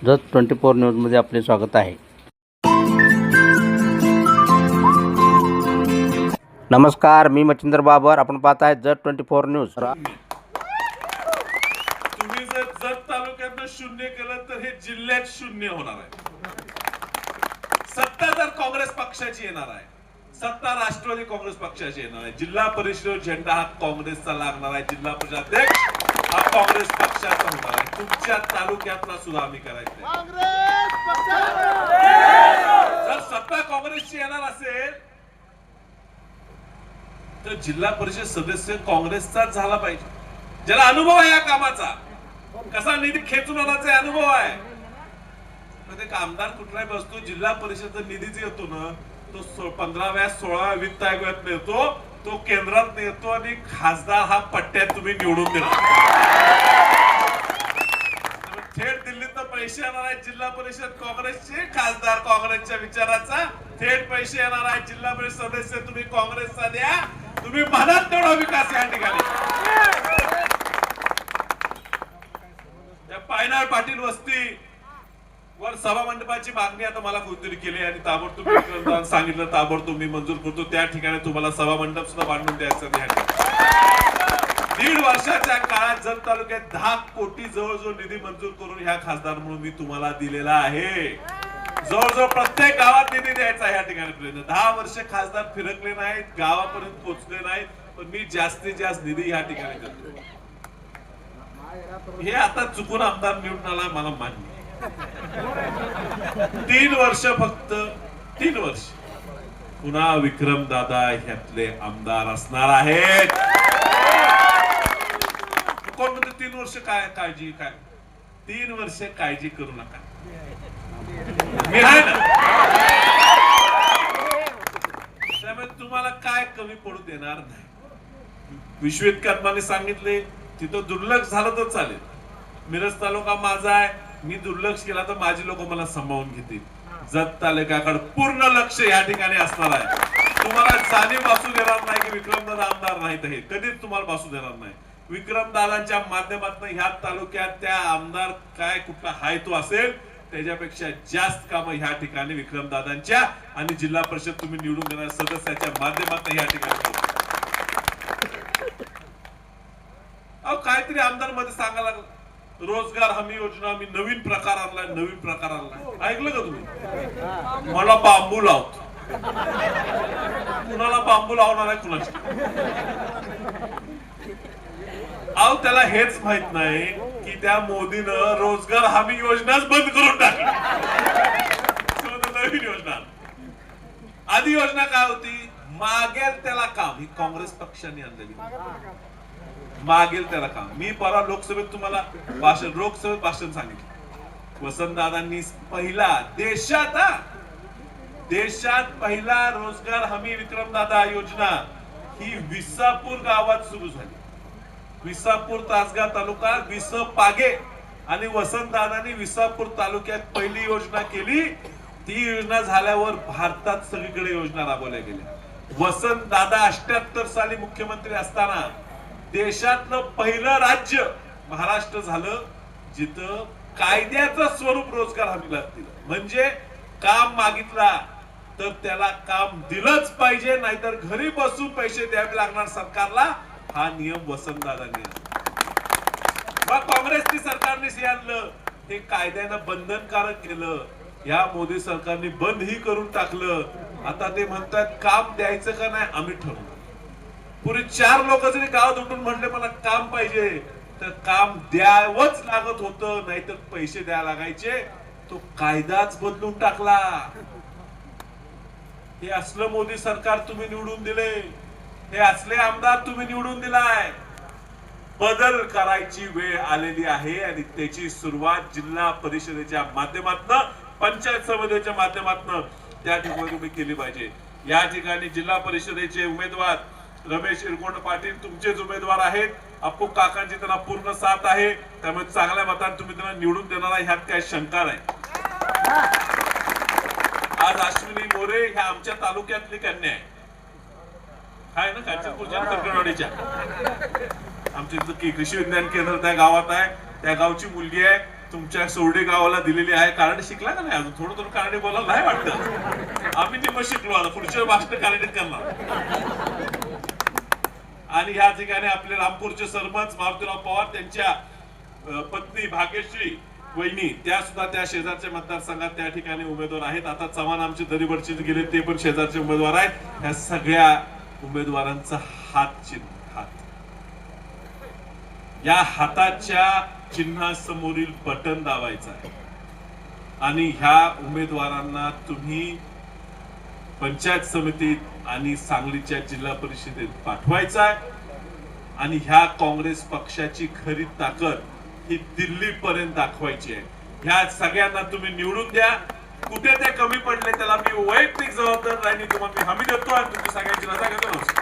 जत 24 न्यूजमध्ये आपले स्वागत आहे. नमस्कार, मी मच्छिंद्र बाबर. आपण पाहत आहे जत 24 न्यूज. तुम्ही जर जत तालुक्यात शून्य केलं तर हे जिल्ह्यात शून्य होणार आहे. सत्ता जर काँग्रेस पक्षाची येणार आहे, सत्ता राष्ट्रवादी काँग्रेस पक्षाची येणार आहे. जिल्हा परिषद झेंडा हा काँग्रेसचा लागणार आहे. जिल्हा परिषद अध्यक्ष हा काँग्रेस पक्षाचा होणार आहे. तुमच्या तालुक्यातला सुद्धा आम्ही करायचं. जर सत्ता काँग्रेसची येणार असेल तर जिल्हा परिषद सदस्य काँग्रेसचाच झाला पाहिजे, ज्याला अनुभव आहे या कामाचा, कसा निधी खेचून आणायचा अनुभव आहे. एक आमदार कुठलाही बसतो, जिल्हा परिषद निधी येतो ना तो 15व्या 16व्या वित्त आयोगात येतो, तो केंद्रात येतो आणि खासदार हा पट्ट्यात तुम्ही निवडून दिला. थेट दिल्लीत पैसे येणार आहेत जिल्हा परिषद काँग्रेसचे, खासदार काँग्रेसच्या विचाराचा, थेट पैसे येणार आहेत जिल्हा परिषद सदस्य तुम्ही काँग्रेसचा द्या. तुम्ही म्हणत तेवढा विकास या ठिकाणी. पायनाळ पाटील वस्ती वर सभा मंडपाची मागणी आता मला कोणतरी केली आणि ताबडतोब सांगितलं ताबडतोब मी मंजूर करतो. त्या ठिकाणी तुम्हाला सभा मंडप सुद्धा बांधून द्यायचं. 1.5 वर्षाच्या काळात जत तालुक्यात 10 कोटी जवळजवळ निधी मंजूर करून ह्या खासदार म्हणून मी तुम्हाला दिलेला आहे. जवळजवळ प्रत्येक गावात निधी द्यायचा ह्या ठिकाणी. 10 वर्ष खासदार फिरकले नाहीत, गावापर्यंत पोहोचले नाहीत, पण मी जास्तीत जास्त निधी ह्या ठिकाणी देतो. हे आता चुकून आमदार निवडून आला मला मान्य. 3 वर्ष, फक्त 3 वर्ष पुन्हा विक्रम दादा ह्यातले आमदार असणार आहेत. कोण म्हणते 3 वर्ष काय काळजी, काय 3 वर्ष काळजी करू नका, मी आहे ना. त्यामुळे तुम्हाला काय कमी पडू देणार नाही. विश्वेत सांगितले तिथं दुर्लक्ष झालं तर चालेल. मिरज तालुका माझा आहे, मी दुर्लक्ष केला तर माझी लोक मला सांभाळून घेतील. जत तालुक्याकडे पूर्ण लक्ष या ठिकाणी असणार आहे. तुम्हाला जाणीव भासू देणार नाही की विक्रमदादा आमदार नाहीत, हे कधीच तुम्हाला भासू देणार नाही. विक्रमदादांच्या माध्यमातून ह्या तालुक्यात त्या आमदार काय कुठला हाय तो असेल त्याच्यापेक्षा जास्त कामं ह्या ठिकाणी विक्रमदादांच्या आणि जिल्हा परिषद तुम्ही निवडून देणाऱ्या सदस्याच्या माध्यमातून ह्या ठिकाणी. अहो काहीतरी आमदार मध्ये सांगायला, रोजगार हमी योजना मी नवीन प्रकार आणलाय, नवीन प्रकार आणलाय. ऐकलं का तुम्ही? मला बांबू लावतो. कुणाला बांबू लावणार आहे कुणाची? अहो त्याला हेच माहित नाही की त्या मोदीनं रोजगार हमी योजनाच बंद करून टाकली. नवीन योजना. आधी योजना काय होती? मागेल त्याला काम. ही काँग्रेस पक्षाने आणलेली. मागेल त्याला काम. मी परवा लोकसभेत तुम्हाला लोकसभेत भाषण सांगितलं. वसंतदादांनी पहिला देशात पहिला रोजगार हमी विक्रमदादा योजना ही विसापूर गावात सुरू झाली. विसापूर तासगाव तालुका, विसपागे आणि वसंतदादांनी विसापूर तालुक्यात पहिली योजना केली. ती योजना झाल्यावर भारतात सगळीकडे योजना राबवल्या गेल्या. वसंतदादा 78 साली मुख्यमंत्री असताना देशातलं पहिलं राज्य महाराष्ट्र झालं जिथं कायद्याचं स्वरूप रोजगार हमीला दिलं. म्हणजे काम मागितला तर त्याला काम दिलंच पाहिजे, नाहीतर घरी बसून पैसे द्यावे लागणार सरकारला. हा नियम वसंतदादांनी आणला. काँग्रेसची सरकारने आणलं, हे कायद्यानं बंधनकारक केलं. या मोदी सरकारने बंदही करून टाकलं. आता ते म्हणतात काम द्यायचं का नाही आम्ही ठरवू. पुढे 4 लोक जरी गावात उठून म्हटले मला काम पाहिजे तर काम द्यावंच लागत होतं, नाहीतर पैसे द्यायला लागायचे. तो कायदाच बदलून टाकला. हे असलं मोदी सरकार तुम्ही निवडून दिले, हे असले आमदार तुम्ही निवडून दिलाय. बदल करायची वेळ आलेली आहे आणि त्याची सुरुवात जिल्हा परिषदेच्या माध्यमातून, पंचायत समितीच्या माध्यमातून त्या ठिकाणी तुम्ही केली पाहिजे. या ठिकाणी जिल्हा परिषदेचे उमेदवार रमेश इरगोंड पाटील तुमचेच उमेदवार आहेत. अप्पू काकांची त्यांना पूर्ण साथ आहे, त्यामुळे चांगल्या मताने तुम्ही त्यांना निवडून देणार आहे, ह्यात काही शंका नाही. आज अश्विनी मोरे ह्या आमच्या तालुक्यातली कन्या आहे ना, कांचनपूरच्या तरकरवाडीच्या. आमच्या इथं कृषी विज्ञान केंद्र त्या गावात आहे, त्या गावची मुलगी आहे. तुमच्या सोरडे गावाला दिलेली आहे. कारण शिकला का नाही अजून? थोडं थोडं कारण बोलायला नाही वाटतं. आम्ही निम शिकलो, आता पुढच्या भाषण कारण करणार. आणि ह्या ठिकाणी आपले रामपूरचे सरपंच मारुतीराव पवार त्यांच्या पत्नी भाग्यश्री वहिनी त्या सुद्धा त्या शेजारच्या मतदारसंघात त्या ठिकाणी उमेदवार आहेत. आता चव्हाण आमचे दरीबडचे गेले ते पण शेजारचे उमेदवार आहेत. ह्या सगळ्या उमेदवारांचा हात या हाताच्या चिन्हासमोरील बटन दाबायचं आहे आणि ह्या उमेदवारांना तुम्ही पंचायत समितीत आणि सांगलीच्या जिल्हा परिषदेत पाठवायचा आहे. आणि ह्या काँग्रेस पक्षाची खरी ताकद ही दिल्ली पर्यंत दाखवायची आहे. ह्या सगळ्यांना तुम्ही निवडून द्या. कुठे ते कमी पडले त्याला मी वैयक्तिक जबाबदार राहिली तुम्हाला मी हमी देतो आणि तुमची सगळ्यांची रजा घेतो.